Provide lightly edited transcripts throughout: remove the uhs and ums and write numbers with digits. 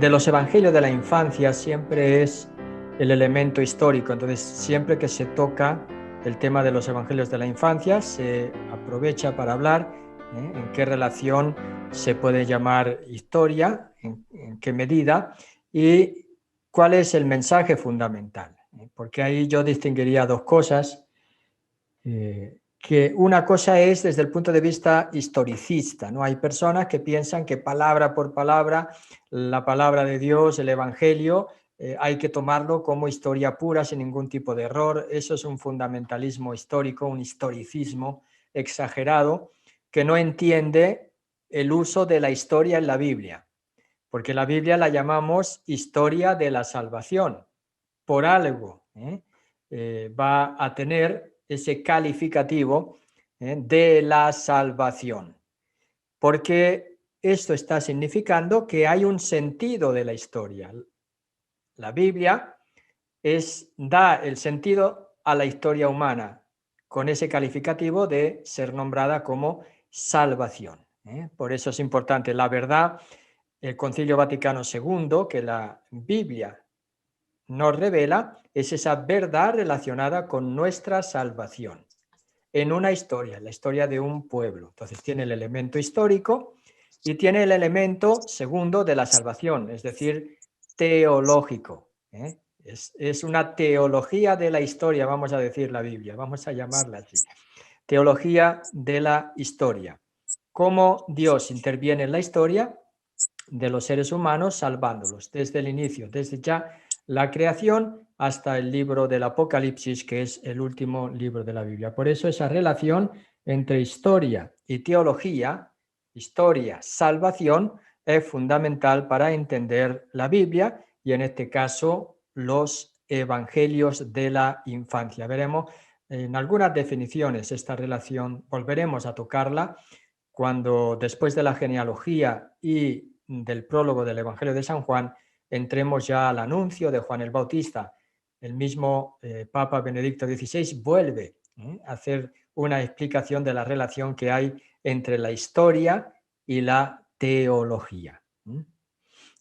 de los evangelios de la infancia siempre es el elemento histórico. Entonces, siempre que se toca el tema de los evangelios de la infancia, se aprovecha para hablar en qué relación se puede llamar historia, en qué medida y cuál es el mensaje fundamental. Porque ahí yo distinguiría dos cosas. Que una cosa es desde el punto de vista historicista, ¿no? Hay personas que piensan que palabra por palabra, la palabra de Dios, el Evangelio, hay que tomarlo como historia pura, sin ningún tipo de error. Eso es un fundamentalismo histórico, un historicismo exagerado, que no entiende el uso de la historia en la Biblia, porque la Biblia la llamamos historia de la salvación, por algo, va a tener ese calificativo de la salvación, porque esto está significando que hay un sentido de la historia. La Biblia da el sentido a la historia humana con ese calificativo de ser nombrada como salvación. Por eso es importante la verdad. El Concilio Vaticano II, que la Biblia nos revela, es esa verdad relacionada con nuestra salvación en una historia, la historia de un pueblo. Entonces tiene el elemento histórico y tiene el elemento segundo de la salvación, es decir, teológico. Es una teología de la historia, vamos a decir la Biblia, vamos a llamarla así. Teología de la historia. Cómo Dios interviene en la historia de los seres humanos salvándolos desde el inicio, desde ya la creación hasta el libro del Apocalipsis, que es el último libro de la Biblia. Por eso esa relación entre historia y teología, historia, salvación, es fundamental para entender la Biblia y en este caso los evangelios de la infancia. Veremos en algunas definiciones esta relación, volveremos a tocarla cuando después de la genealogía y del prólogo del Evangelio de San Juan, entremos ya al anuncio de Juan el Bautista. El mismo Papa Benedicto XVI vuelve a hacer una explicación de la relación que hay entre la historia y la teología.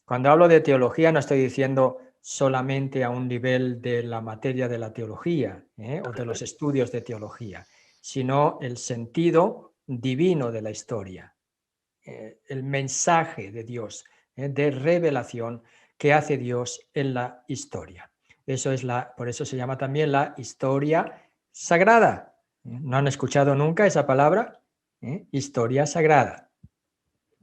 Cuando hablo de teología no estoy diciendo solamente a un nivel de la materia de la teología o de los estudios de teología, sino el sentido divino de la historia, el mensaje de Dios, de revelación que hace Dios en la historia. Por eso se llama también la historia sagrada. ¿No han escuchado nunca esa palabra? Historia sagrada.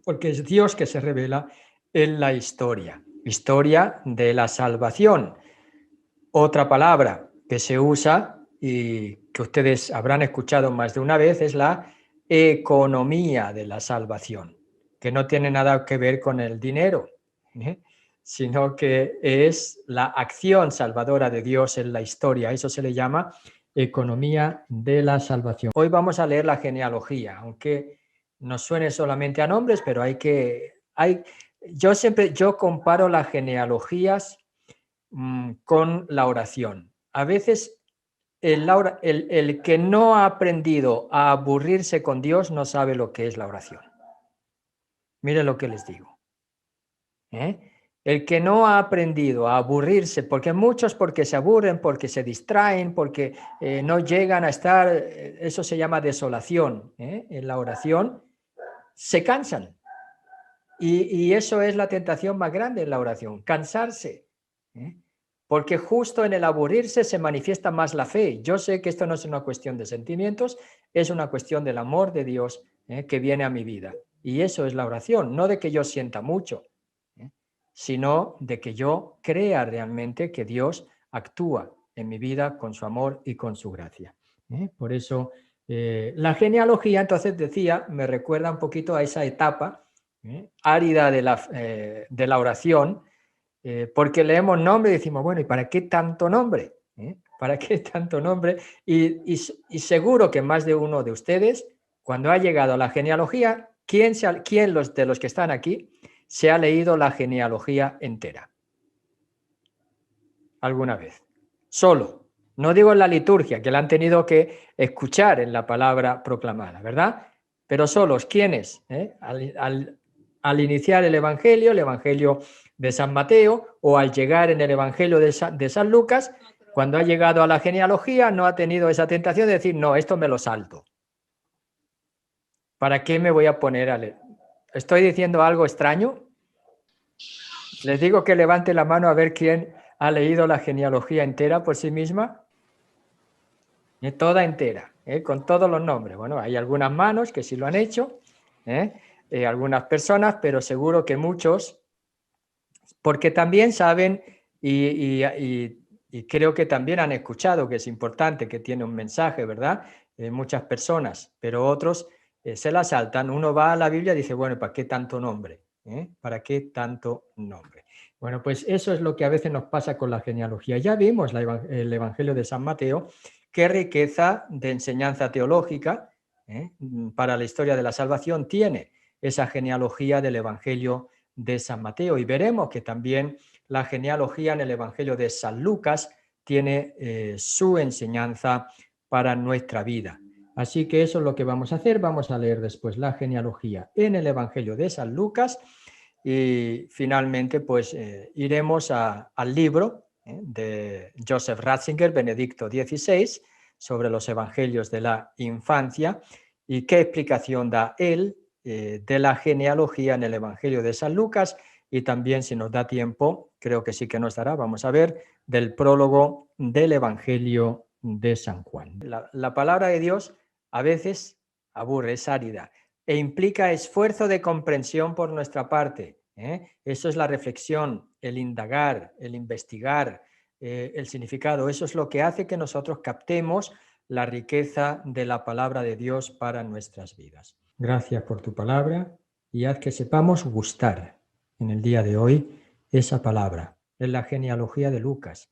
Porque es Dios que se revela en la historia. Historia de la salvación. Otra palabra que se usa y que ustedes habrán escuchado más de una vez es la economía de la salvación, que no tiene nada que ver con el dinero, sino que es la acción salvadora de Dios en la historia. Eso se le llama economía de la salvación. Hoy vamos a leer la genealogía, aunque nos suene solamente a nombres, pero yo comparo las genealogías con la oración. A veces el que no ha aprendido a aburrirse con Dios no sabe lo que es la oración. Miren lo que les digo. El que no ha aprendido a aburrirse, porque muchos porque se aburren, porque se distraen, porque no llegan a estar, eso se llama desolación, en la oración, se cansan. Y eso es la tentación más grande en la oración, cansarse. Porque justo en el aburrirse se manifiesta más la fe. Yo sé que esto no es una cuestión de sentimientos, es una cuestión del amor de Dios que viene a mi vida. Y eso es la oración, no de que yo sienta mucho, sino de que yo crea realmente que Dios actúa en mi vida con su amor y con su gracia. Por eso la genealogía, entonces decía, me recuerda un poquito a esa etapa árida de la oración, porque leemos nombre y decimos, bueno, ¿y para qué tanto nombre? ¿Para qué tanto nombre? Y seguro que más de uno de ustedes, cuando ha llegado a la genealogía, ¿quién de los que están aquí se ha leído la genealogía entera? ¿Alguna vez? Solo. No digo en la liturgia, que la han tenido que escuchar en la palabra proclamada, ¿verdad? Pero solos, ¿quiénes? Al iniciar el Evangelio de San Mateo, o al llegar en el Evangelio de San Lucas, cuando ha llegado a la genealogía, no ha tenido esa tentación de decir, no, esto me lo salto. ¿Para qué me voy a poner a leer? ¿Estoy diciendo algo extraño? Les digo que levante la mano a ver quién ha leído la genealogía entera por sí misma. Toda entera, con todos los nombres. Bueno, hay algunas manos que sí lo han hecho, algunas personas, pero seguro que muchos, porque también saben y creo que también han escuchado que es importante, que tiene un mensaje, ¿verdad? Muchas personas, pero otros se la saltan. Uno va a la Biblia y dice, bueno, ¿para qué tanto nombre? ¿Para qué tanto nombre? Bueno, pues eso es lo que a veces nos pasa con la genealogía. Ya vimos el Evangelio de San Mateo, qué riqueza de enseñanza teológica para la historia de la salvación tiene esa genealogía del Evangelio de San Mateo. Y veremos que también la genealogía en el Evangelio de San Lucas tiene su enseñanza para nuestra vida. Así que eso es lo que vamos a hacer. Vamos a leer después la genealogía en el Evangelio de San Lucas y finalmente pues iremos al libro de Joseph Ratzinger, Benedicto XVI, sobre los evangelios de la infancia y qué explicación da él de la genealogía en el Evangelio de San Lucas y también, si nos da tiempo, creo que sí que nos dará, vamos a ver, del prólogo del Evangelio de San Juan. La palabra de Dios a veces aburre, es árida e implica esfuerzo de comprensión por nuestra parte. Eso es la reflexión, el indagar, el investigar, el significado. Eso es lo que hace que nosotros captemos la riqueza de la palabra de Dios para nuestras vidas. Gracias por tu palabra y haz que sepamos gustar en el día de hoy esa palabra, en la genealogía de Lucas,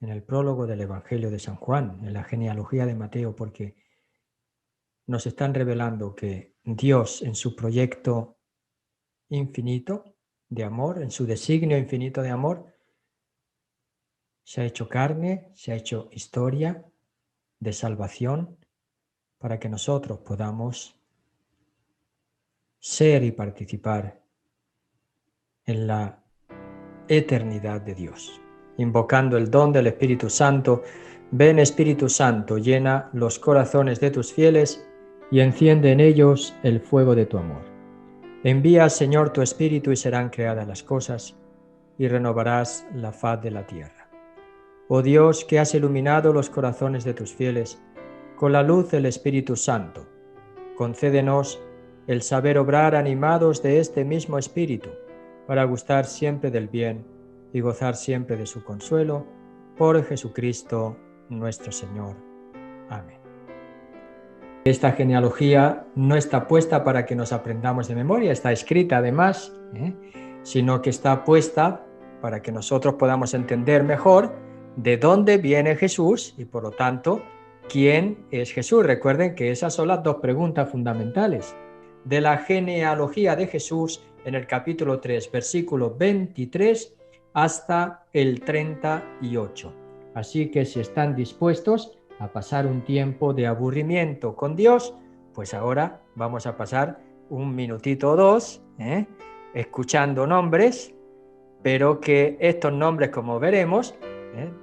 en el prólogo del Evangelio de San Juan, en la genealogía de Mateo, porque nos están revelando que Dios en su proyecto infinito de amor, en su designio infinito de amor, se ha hecho carne, se ha hecho historia de salvación para que nosotros podamos ser y participar en la eternidad de Dios. Invocando el don del Espíritu Santo, ven Espíritu Santo, llena los corazones de tus fieles y enciende en ellos el fuego de tu amor. Envía, Señor, tu Espíritu y serán creadas las cosas y renovarás la faz de la tierra. Oh Dios, que has iluminado los corazones de tus fieles con la luz del Espíritu Santo, concédenos el saber obrar animados de este mismo Espíritu, para gustar siempre del bien y gozar siempre de su consuelo, por Jesucristo nuestro Señor. Amén. Esta genealogía no está puesta para que nos aprendamos de memoria, está escrita además, sino que está puesta para que nosotros podamos entender mejor de dónde viene Jesús y por lo tanto, ¿quién es Jesús? Recuerden que esas son las dos preguntas fundamentales de la genealogía de Jesús en el capítulo 3, versículo 23 hasta el 38. Así que si están dispuestos a pasar un tiempo de aburrimiento con Dios, pues ahora vamos a pasar un minutito o dos escuchando nombres, pero que estos nombres, como veremos,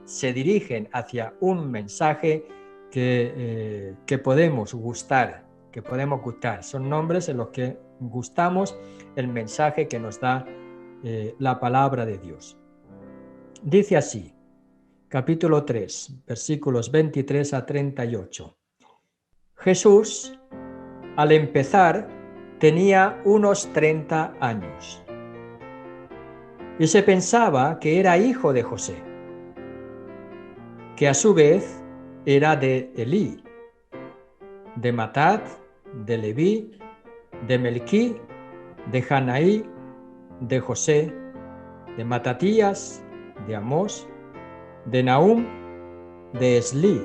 se dirigen hacia un mensaje que podemos gustar, Son nombres en los que gustamos el mensaje que nos da la palabra de Dios. Dice así, capítulo 3, versículos 23 a 38. Jesús, al empezar, tenía unos 30 años y se pensaba que era hijo de José, que a su vez era de Elí, de Matat, de Leví, de Melquí, de Janaí, de José, de Matatías, de Amós, de Nahum, de Esli,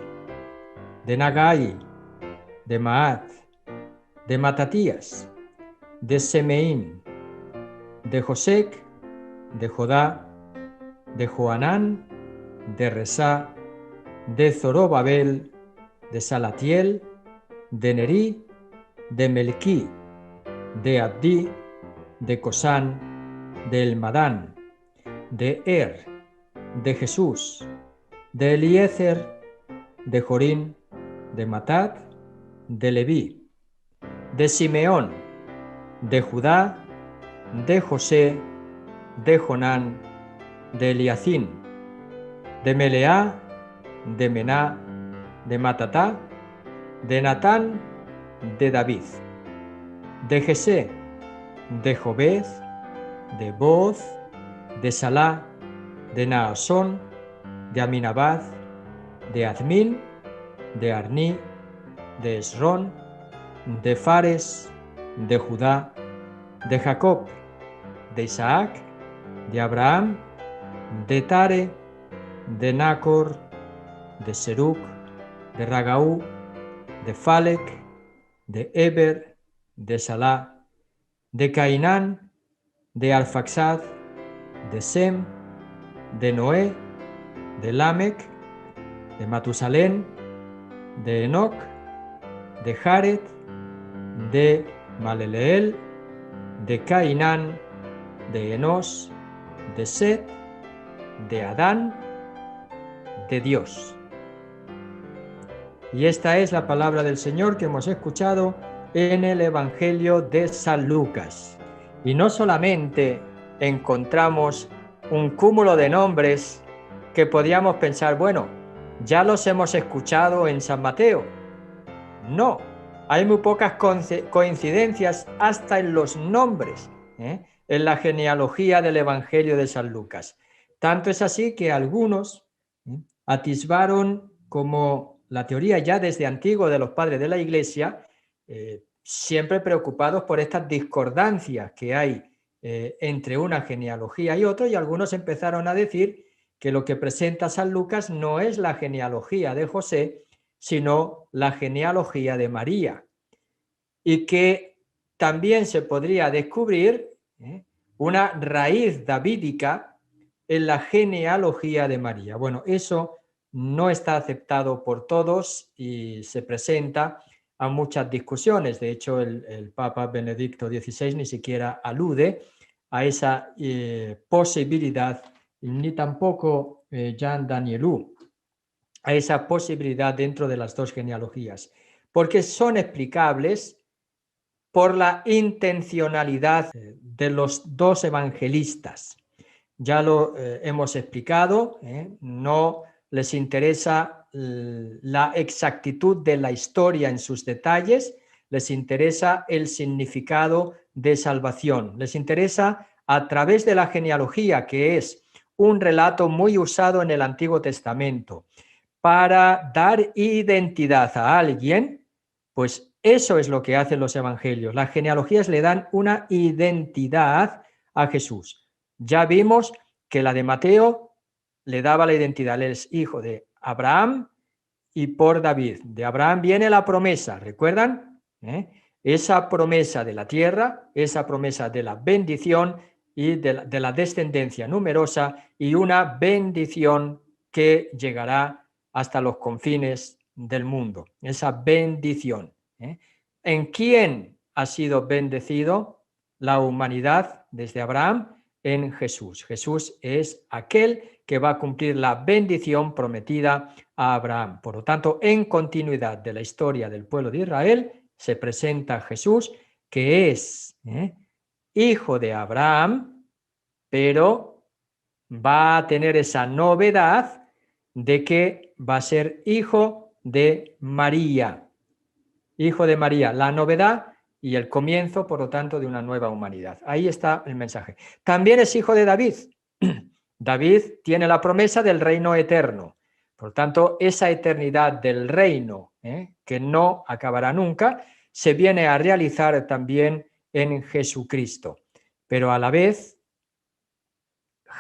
de Nagai, de Maat, de Matatías, de Semeín, de Josec, de Jodá, de Joanán, de Resá, de Zorobabel, de Salatiel, de Nerí, de Melquí, de Abdí, de Cosán, de Elmadán, de Er, de Jesús, de Eliezer, de Jorín, de Matat, de Leví, de Simeón, de Judá, de José, de Jonán, de Eliacín, de Meleá, de Mená, de Matatá, de Natán, de David, de Jesé, de Jobed, de Boz, de Salá, de Naasón, de Aminabad, de Azmín, de Arní, de Esrón, de Fares, de Judá, de Jacob, de Isaac, de Abraham, de Tare, de Nacor, de Seruc, de Ragaú, de Falec, de Eber, de Salá, de Cainán, de Arfaxad, de Sem, de Noé, de Lamec, de Matusalén, de Enoc, de Jared, de Maleleel, de Cainán, de Enos, de Set, de Adán, de Dios. Y esta es la palabra del Señor que hemos escuchado en el Evangelio de San Lucas. Y no solamente encontramos un cúmulo de nombres que podíamos pensar, bueno, ya los hemos escuchado en San Mateo. No, hay muy pocas coincidencias hasta en los nombres, en la genealogía del Evangelio de San Lucas. Tanto es así que algunos atisbaron como la teoría ya desde antiguo de los padres de la Iglesia, siempre preocupados por estas discordancias que hay entre una genealogía y otra, y algunos empezaron a decir que lo que presenta San Lucas no es la genealogía de José, sino la genealogía de María, y que también se podría descubrir una raíz davídica en la genealogía de María. Bueno, eso no está aceptado por todos y se presenta a muchas discusiones. De hecho, el Papa Benedicto XVI ni siquiera alude a esa posibilidad, ni tampoco Jean Danielou, a esa posibilidad dentro de las dos genealogías, porque son explicables por la intencionalidad de los dos evangelistas. Ya lo hemos explicado, no les interesa la exactitud de la historia en sus detalles, les interesa el significado de salvación, les interesa a través de la genealogía, que es un relato muy usado en el Antiguo Testamento para dar identidad a alguien, pues eso es lo que hacen los evangelios. Las genealogías le dan una identidad a Jesús. Ya vimos que la de Mateo le daba la identidad, él es hijo de Abraham y por David. De Abraham viene la promesa, ¿recuerdan? Esa promesa de la tierra, esa promesa de la bendición y de la descendencia numerosa, y una bendición que llegará hasta los confines del mundo, esa bendición. ¿En quién ha sido bendecido la humanidad desde Abraham? En Jesús. Jesús es aquel que va a cumplir la bendición prometida a Abraham. Por lo tanto, en continuidad de la historia del pueblo de Israel, se presenta Jesús, que es hijo de Abraham, pero va a tener esa novedad de que va a ser hijo de María. Hijo de María, la novedad y el comienzo, por lo tanto, de una nueva humanidad. Ahí está el mensaje. También es hijo de David. David tiene la promesa del reino eterno. Por lo tanto, esa eternidad del reino, que no acabará nunca, se viene a realizar también en Jesucristo. Pero a la vez,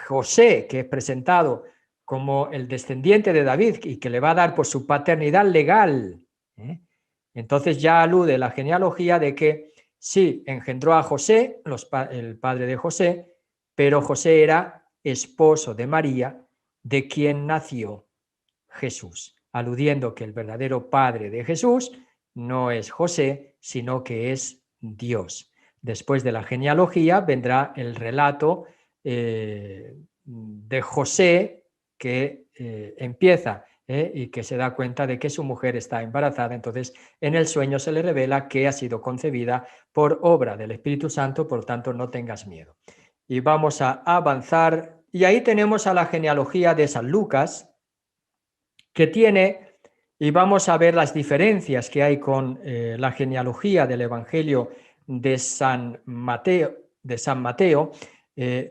José, que es presentado como el descendiente de David y que le va a dar por su paternidad legal, entonces ya alude la genealogía de que sí, engendró a José, el padre de José, pero José era esposo de María, de quien nació Jesús, aludiendo que el verdadero padre de Jesús no es José, sino que es Dios. Después de la genealogía vendrá el relato de José que empieza y que se da cuenta de que su mujer está embarazada. Entonces, en el sueño se le revela que ha sido concebida por obra del Espíritu Santo, por tanto, no tengas miedo. Y vamos a avanzar. Y ahí tenemos a la genealogía de San Lucas, que tiene, y vamos a ver las diferencias que hay con la genealogía del Evangelio de San Mateo,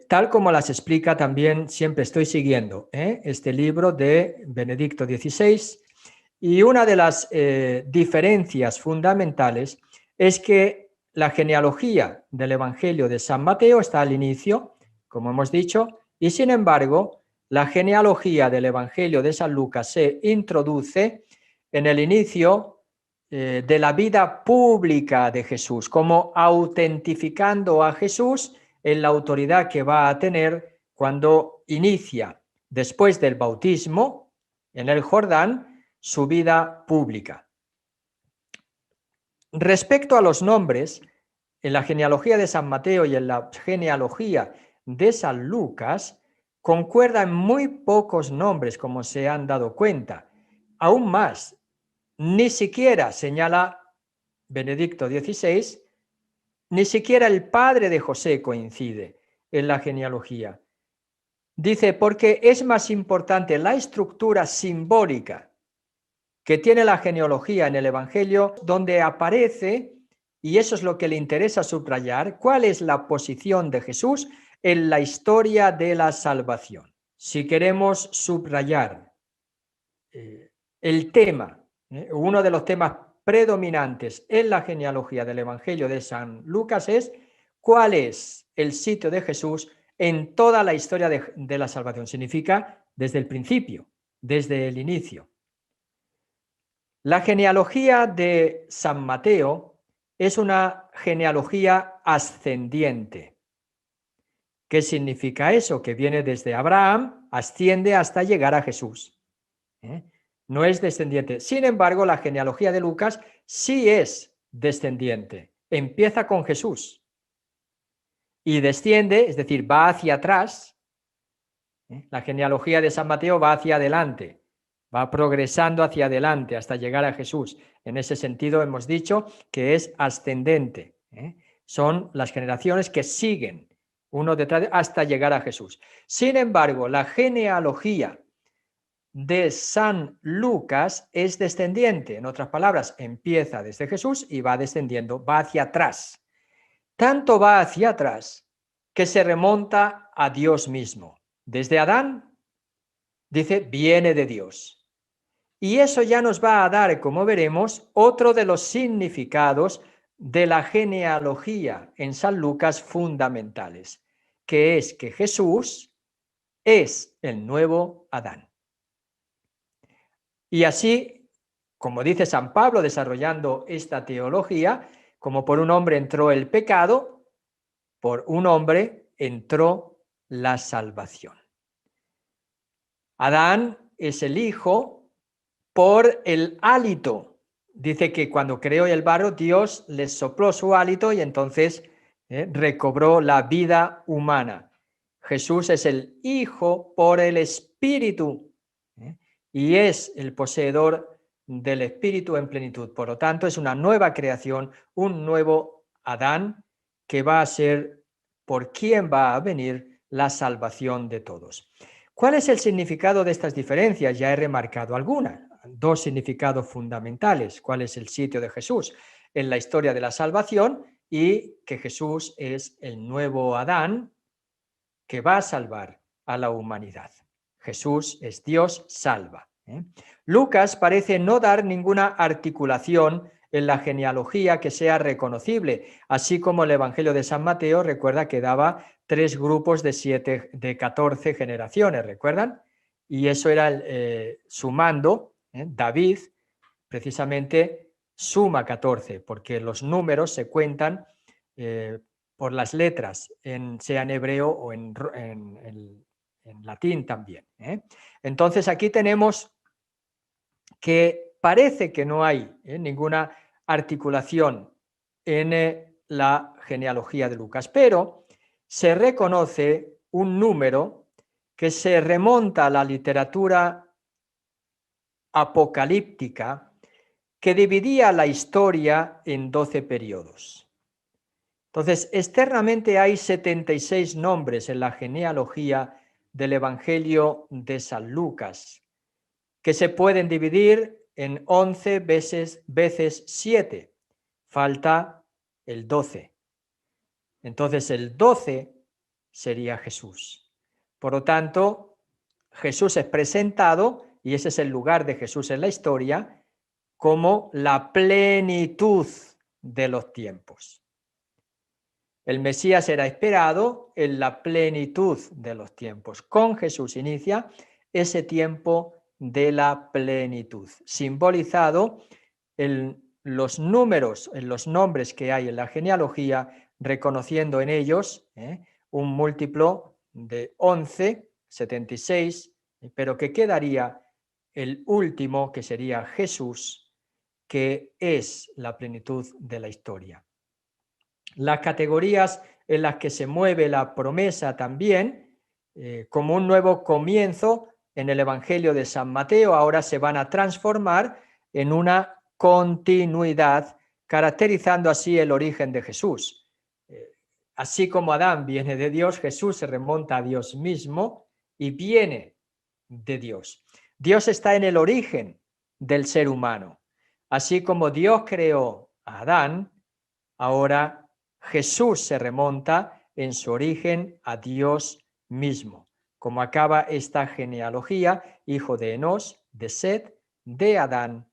tal como las explica también, siempre estoy siguiendo este libro de Benedicto XVI, y una de las diferencias fundamentales es que la genealogía del Evangelio de San Mateo está al inicio, como hemos dicho, y sin embargo, la genealogía del Evangelio de San Lucas se introduce en el inicio de la vida pública de Jesús, como autentificando a Jesús en la autoridad que va a tener cuando inicia, después del bautismo en el Jordán, su vida pública. Respecto a los nombres, en la genealogía de San Mateo y en la genealogía de San Lucas, concuerdan muy pocos nombres, como se han dado cuenta. Aún más, ni siquiera, señala Benedicto XVI, ni siquiera el padre de José coincide en la genealogía. Dice, porque es más importante la estructura simbólica que tiene la genealogía en el Evangelio, donde aparece, y eso es lo que le interesa subrayar, cuál es la posición de Jesús en la historia de la salvación. Si queremos subrayar el tema, uno de los temas predominantes en la genealogía del Evangelio de San Lucas es cuál es el sitio de Jesús en toda la historia de la salvación. Significa desde el principio, desde el inicio. La genealogía de San Mateo es una genealogía ascendiente. ¿Qué significa eso? Que viene desde Abraham, asciende hasta llegar a Jesús. No es descendiente. Sin embargo, la genealogía de Lucas sí es descendiente. Empieza con Jesús y desciende, es decir, va hacia atrás. La genealogía de San Mateo va hacia adelante, va progresando hacia adelante hasta llegar a Jesús. En ese sentido hemos dicho que es ascendente. Son las generaciones que siguen uno detrás hasta llegar a Jesús. Sin embargo, la genealogía de San Lucas es descendiente. En otras palabras, empieza desde Jesús y va descendiendo, va hacia atrás. Tanto va hacia atrás que se remonta a Dios mismo. Desde Adán, dice, viene de Dios. Y eso ya nos va a dar, como veremos, otro de los significados de la genealogía en San Lucas fundamentales, que es que Jesús es el nuevo Adán. Y así, como dice San Pablo desarrollando esta teología, como por un hombre entró el pecado, por un hombre entró la salvación. Adán es el hijo por el hálito. Dice que cuando creó el barro, Dios le sopló su hálito y entonces recobró la vida humana. Jesús es el hijo por el Espíritu y es el poseedor del Espíritu en plenitud. Por lo tanto, es una nueva creación, un nuevo Adán que va a ser por quien va a venir la salvación de todos. ¿Cuál es el significado de estas diferencias? Ya he remarcado algunas, dos significados fundamentales. ¿Cuál es el sitio de Jesús en la historia de la salvación? Y que Jesús es el nuevo Adán que va a salvar a la humanidad. Jesús es Dios, salva. Lucas parece no dar ninguna articulación en la genealogía que sea reconocible, así como el Evangelio de San Mateo recuerda que daba 3 grupos de 14 generaciones, ¿recuerdan? Y eso era sumando, David precisamente suma 14, porque los números se cuentan por las letras, sea en hebreo o en latín también. Entonces aquí tenemos que parece que no hay ninguna articulación en la genealogía de Lucas, pero se reconoce un número que se remonta a la literatura apocalíptica, que dividía la historia en 12 periodos. Entonces, externamente hay 76 nombres en la genealogía del Evangelio de San Lucas, que se pueden dividir en 11 veces 7. Falta el 12. Entonces, el 12 sería Jesús. Por lo tanto, Jesús es presentado, y ese es el lugar de Jesús en la historia, como la plenitud de los tiempos. El Mesías era esperado en la plenitud de los tiempos. Con Jesús inicia ese tiempo de la plenitud, simbolizado en los números, en los nombres que hay en la genealogía, reconociendo en ellos un múltiplo de 11, 76, pero que quedaría el último, que sería Jesús, que es la plenitud de la historia. Las categorías en las que se mueve la promesa también, como un nuevo comienzo en el Evangelio de San Mateo, ahora se van a transformar en una continuidad, caracterizando así el origen de Jesús. Así como Adán viene de Dios, Jesús se remonta a Dios mismo y viene de Dios. Dios está en el origen del ser humano. Así como Dios creó a Adán, ahora Jesús se remonta en su origen a Dios mismo. Como acaba esta genealogía, hijo de Enós, de Set, de Adán,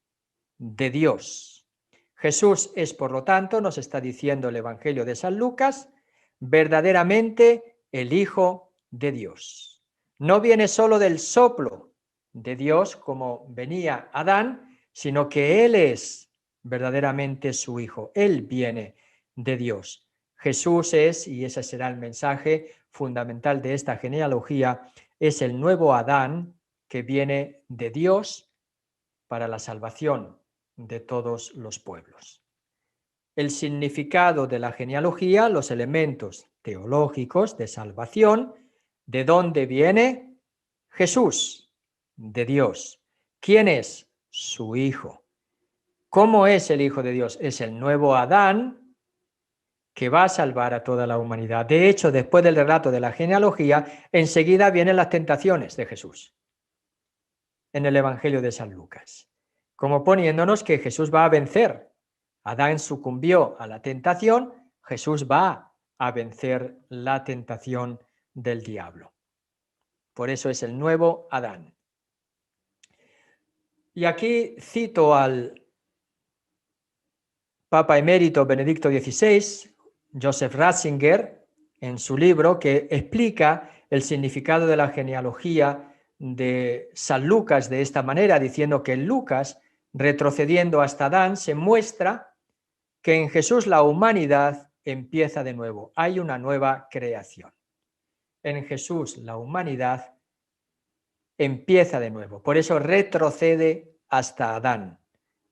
de Dios. Jesús es, por lo tanto, nos está diciendo el Evangelio de San Lucas, verdaderamente el Hijo de Dios. No viene solo del soplo de Dios como venía Adán, sino que Él es verdaderamente su Hijo. Él viene de Dios. Jesús es, y ese será el mensaje fundamental de esta genealogía, es el nuevo Adán que viene de Dios para la salvación de todos los pueblos. El significado de la genealogía, los elementos teológicos de salvación, ¿de dónde viene? Jesús, de Dios. ¿Quién es? Su Hijo. ¿Cómo es el Hijo de Dios? Es el nuevo Adán que va a salvar a toda la humanidad. De hecho, después del relato de la genealogía, enseguida vienen las tentaciones de Jesús en el Evangelio de San Lucas, como poniéndonos que Jesús va a vencer. Adán sucumbió a la tentación, Jesús va a vencer la tentación del diablo. Por eso es el nuevo Adán. Y aquí cito al Papa emérito Benedicto XVI, Joseph Ratzinger, en su libro, que explica el significado de la genealogía de San Lucas de esta manera, diciendo que en Lucas, retrocediendo hasta Adán, se muestra que en Jesús la humanidad empieza de nuevo. Hay una nueva creación. En Jesús la humanidad empieza de nuevo. Por eso retrocede hasta Adán.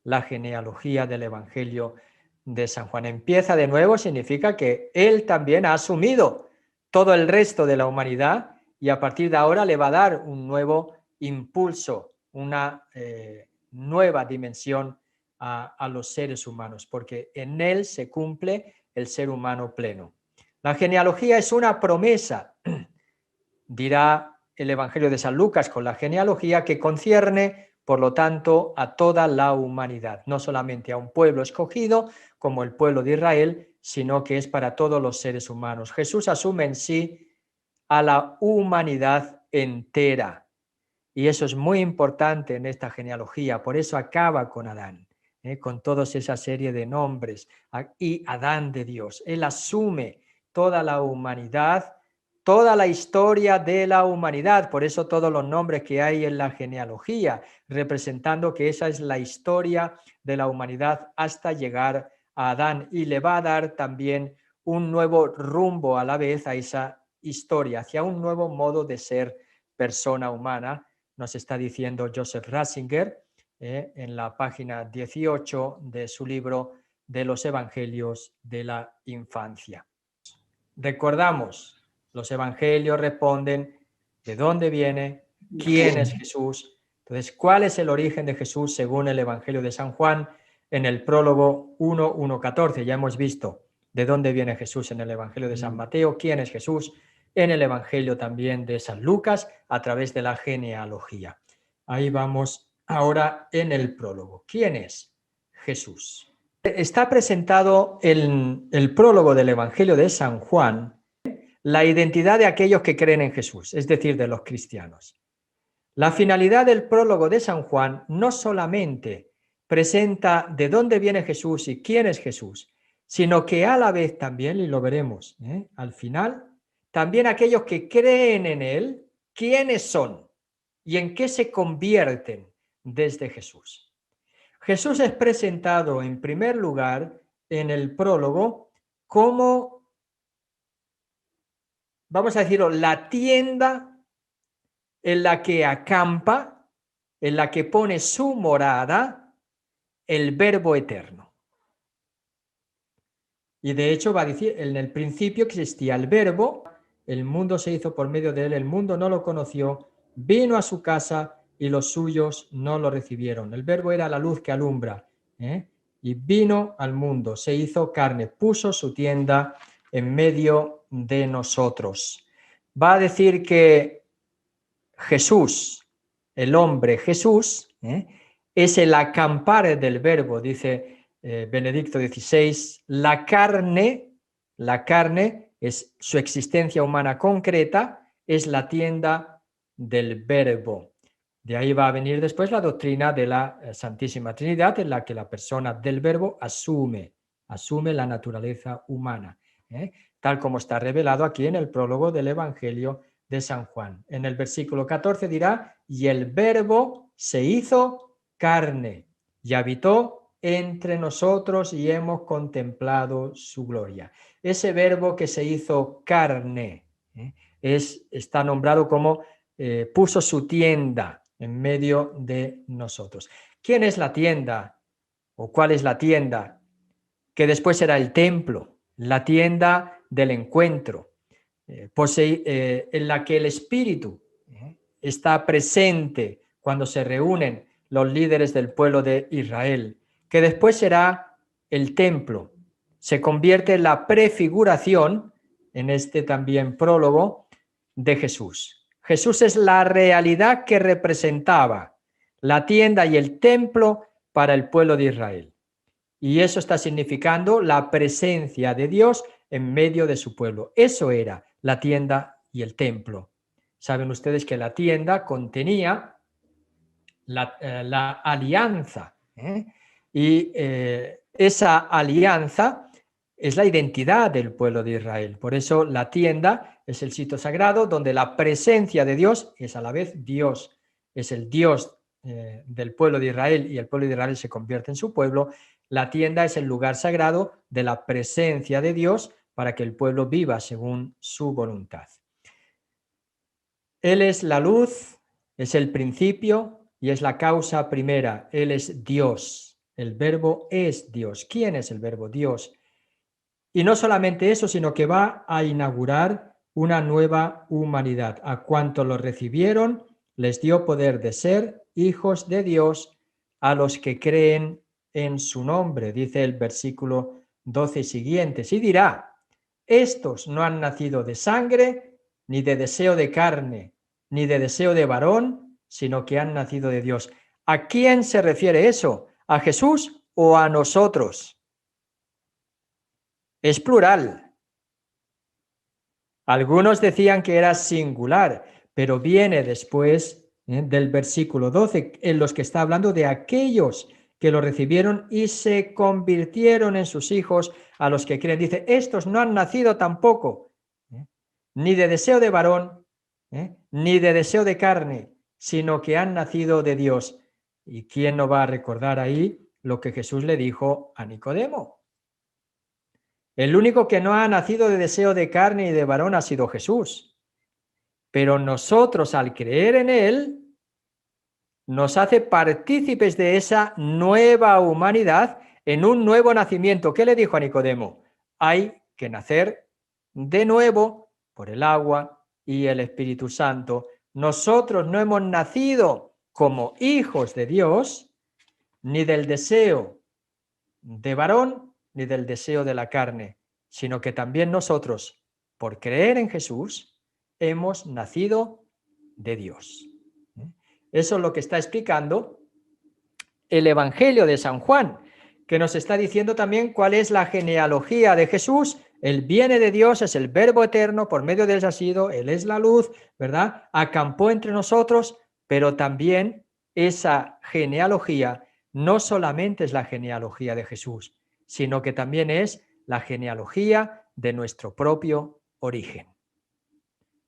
La genealogía del Evangelio de San Juan empieza de nuevo, significa que él también ha asumido todo el resto de la humanidad y a partir de ahora le va a dar un nuevo impulso, una nueva dimensión a los seres humanos, porque en él se cumple el ser humano pleno. La genealogía es una promesa, dirá el Evangelio de San Lucas con la genealogía, que concierne, por lo tanto, a toda la humanidad, no solamente a un pueblo escogido como el pueblo de Israel, sino que es para todos los seres humanos. Jesús asume en sí a la humanidad entera. Y eso es muy importante en esta genealogía, por eso acaba con Adán, con toda esa serie de nombres, y Adán de Dios. Él asume toda la humanidad, toda la historia de la humanidad, por eso todos los nombres que hay en la genealogía, representando que esa es la historia de la humanidad hasta llegar a Adán, y le va a dar también un nuevo rumbo a la vez a esa historia, hacia un nuevo modo de ser persona humana, nos está diciendo Joseph Ratzinger en la página 18 de su libro de los Evangelios de la Infancia. Recordamos, los Evangelios responden de dónde viene, quién es Jesús. Entonces, ¿cuál es el origen de Jesús según el Evangelio de San Juan? En el prólogo 1:14 ya hemos visto de dónde viene Jesús en el Evangelio de San Mateo, quién es Jesús, en el Evangelio también de San Lucas, a través de la genealogía. Ahí vamos ahora en el prólogo. ¿Quién es Jesús? Está presentado en el prólogo del Evangelio de San Juan la identidad de aquellos que creen en Jesús, es decir, de los cristianos. La finalidad del prólogo de San Juan no solamente presenta de dónde viene Jesús y quién es Jesús, sino que a la vez también, y lo veremos al final, también aquellos que creen en Él, quiénes son y en qué se convierten desde Jesús. Jesús es presentado en primer lugar en el prólogo como, vamos a decirlo, la tienda en la que acampa, en la que pone su morada el Verbo eterno. Y de hecho va a decir, en el principio existía el Verbo, el mundo se hizo por medio de él, el mundo no lo conoció, vino a su casa y los suyos no lo recibieron. El Verbo era la luz que alumbra, y vino al mundo, se hizo carne, puso su tienda en medio de nosotros. Va a decir que Jesús, el hombre Jesús, es el acampar del Verbo, dice Benedicto XVI, la carne es su existencia humana concreta, es la tienda del Verbo. De ahí va a venir después la doctrina de la Santísima Trinidad, en la que la persona del Verbo asume la naturaleza humana, tal como está revelado aquí en el prólogo del Evangelio de San Juan. En el versículo 14 dirá, y el Verbo se hizo carne y habitó entre nosotros y hemos contemplado su gloria. Ese Verbo que se hizo carne está nombrado como puso su tienda en medio de nosotros. ¿Quién es la tienda? ¿O cuál es la tienda? Que después será el templo, la tienda del encuentro, en la que el Espíritu está presente cuando se reúnen los líderes del pueblo de Israel, que después será el templo. Se convierte en la prefiguración, en este también prólogo, de Jesús. Jesús es la realidad que representaba la tienda y el templo para el pueblo de Israel. Y eso está significando la presencia de Dios en medio de su pueblo. Eso era la tienda y el templo. Saben ustedes que la tienda contenía la alianza, y esa alianza es la identidad del pueblo de Israel. Por eso la tienda es el sitio sagrado donde la presencia de Dios es a la vez Dios, es el Dios del pueblo de Israel, y el pueblo de Israel se convierte en su pueblo. La tienda es el lugar sagrado de la presencia de Dios para que el pueblo viva según su voluntad. Él es la luz, es el principio y es la causa primera. Él es Dios. El Verbo es Dios. ¿Quién es el Verbo? Dios. Y no solamente eso, sino que va a inaugurar una nueva humanidad. A cuantos lo recibieron, les dio poder de ser hijos de Dios a los que creen en su nombre, dice el versículo 12 siguientes. Y dirá, estos no han nacido de sangre, ni de deseo de carne, ni de deseo de varón, sino que han nacido de Dios. ¿A quién se refiere eso? ¿A Jesús o a nosotros? Es plural. Algunos decían que era singular, pero viene después del versículo 12, en los que está hablando de aquellos que lo recibieron y se convirtieron en sus hijos, a los que creen. Dice, estos no han nacido tampoco, ni de deseo de varón, ni de deseo de carne, sino que han nacido de Dios. ¿Y quién no va a recordar ahí lo que Jesús le dijo a Nicodemo? El único que no ha nacido de deseo de carne y de varón ha sido Jesús. Pero nosotros, al creer en Él, nos hace partícipes de esa nueva humanidad en un nuevo nacimiento. ¿Qué le dijo a Nicodemo? Hay que nacer de nuevo por el agua y el Espíritu Santo, Nosotros no hemos nacido como hijos de Dios, ni del deseo de varón, ni del deseo de la carne, sino que también nosotros, por creer en Jesús, hemos nacido de Dios. Eso es lo que está explicando el Evangelio de San Juan, que nos está diciendo también cuál es la genealogía de Jesús. Él viene de Dios, es el Verbo eterno, por medio de él ha sido, él es la luz, ¿verdad? Acampó entre nosotros, pero también esa genealogía no solamente es la genealogía de Jesús, sino que también es la genealogía de nuestro propio origen.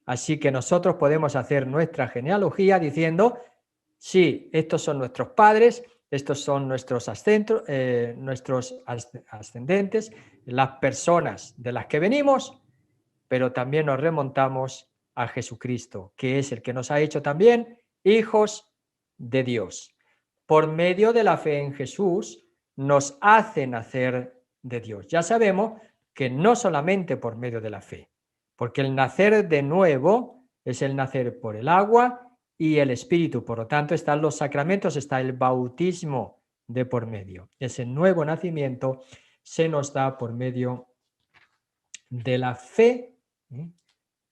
Así que nosotros podemos hacer nuestra genealogía diciendo, sí, estos son nuestros padres, estos son nuestros ascendentes, las personas de las que venimos, pero también nos remontamos a Jesucristo, que es el que nos ha hecho también hijos de Dios. Por medio de la fe en Jesús nos hace nacer de Dios. Ya sabemos que no solamente por medio de la fe, porque el nacer de nuevo es el nacer por el agua y el Espíritu. Por lo tanto, están los sacramentos, está el bautismo de por medio. Ese nuevo nacimiento se nos da por medio de la fe,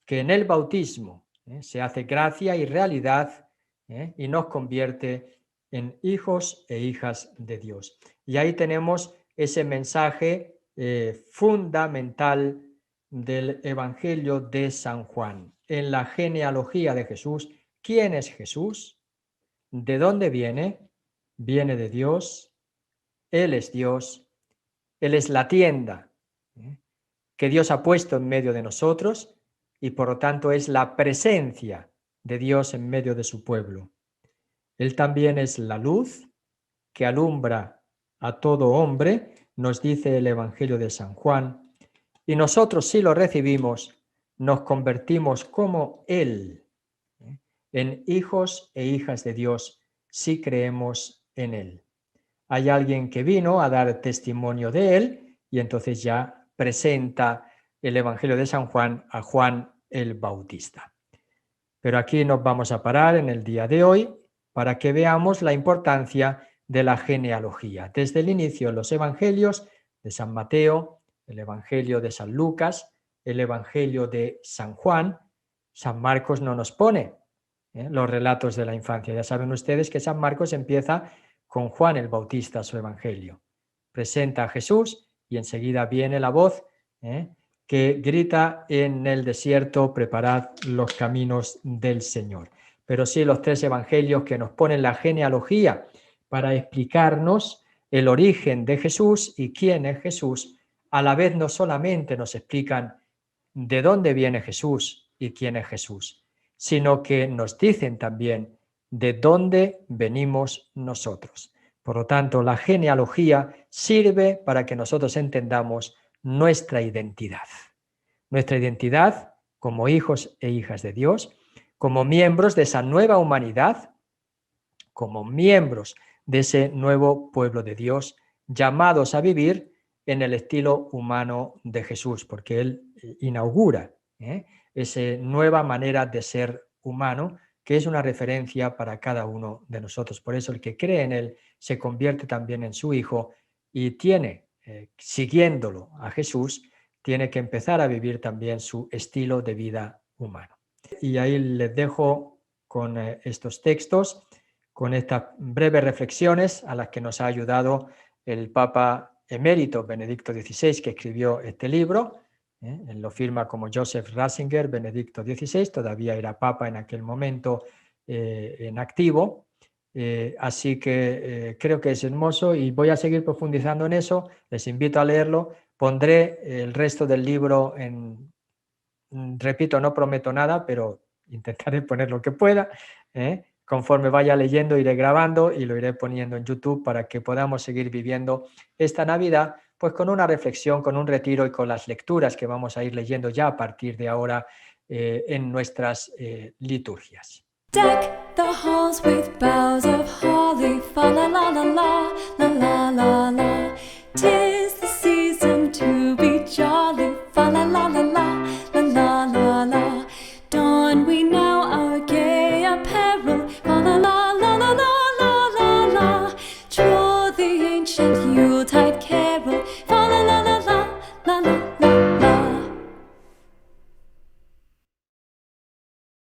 que en el bautismo se hace gracia y realidad y nos convierte en hijos e hijas de Dios. Y ahí tenemos ese mensaje fundamental del Evangelio de San Juan. En la genealogía de Jesús, ¿quién es Jesús? ¿De dónde viene? Viene de Dios. Él es Dios. Él es la tienda que Dios ha puesto en medio de nosotros y por lo tanto es la presencia de Dios en medio de su pueblo. Él también es la luz que alumbra a todo hombre, nos dice el Evangelio de San Juan, y nosotros si lo recibimos, nos convertimos como Él, en hijos e hijas de Dios, si creemos en Él. Hay alguien que vino a dar testimonio de Él y entonces ya presenta el Evangelio de San Juan a Juan el Bautista. Pero aquí nos vamos a parar en el día de hoy para que veamos la importancia de la genealogía. Desde el inicio en los Evangelios de San Mateo, el Evangelio de San Lucas, el Evangelio de San Juan, San Marcos no nos pone los relatos de la infancia. Ya saben ustedes que San Marcos empieza con Juan el Bautista, su Evangelio. Presenta a Jesús y enseguida viene la voz que grita en el desierto, preparad los caminos del Señor. Pero sí los tres evangelios que nos ponen la genealogía para explicarnos el origen de Jesús y quién es Jesús, a la vez no solamente nos explican de dónde viene Jesús y quién es Jesús, sino que nos dicen también de dónde venimos nosotros. Por lo tanto, la genealogía sirve para que nosotros entendamos nuestra identidad como hijos e hijas de Dios, como miembros de esa nueva humanidad, como miembros de ese nuevo pueblo de Dios, llamados a vivir en el estilo humano de Jesús, porque Él inaugura esa nueva manera de ser humano, que es una referencia para cada uno de nosotros. Por eso el que cree en Él se convierte también en su hijo y tiene, siguiéndolo a Jesús, tiene que empezar a vivir también su estilo de vida humano. Y ahí les dejo con estos textos, con estas breves reflexiones a las que nos ha ayudado el Papa emérito Benedicto XVI, que escribió este libro. Él lo firma como Joseph Ratzinger, Benedicto XVI, todavía era Papa en aquel momento en activo. Así que creo que es hermoso y voy a seguir profundizando en eso. Les invito a leerlo. Pondré el resto del libro repito, no prometo nada, pero intentaré poner lo que pueda. Conforme vaya leyendo, iré grabando y lo iré poniendo en YouTube para que podamos seguir viviendo esta Navidad, pues con una reflexión, con un retiro y con las lecturas que vamos a ir leyendo ya a partir de ahora en nuestras liturgias. Deck the halls with boughs of holly, fa la la la la.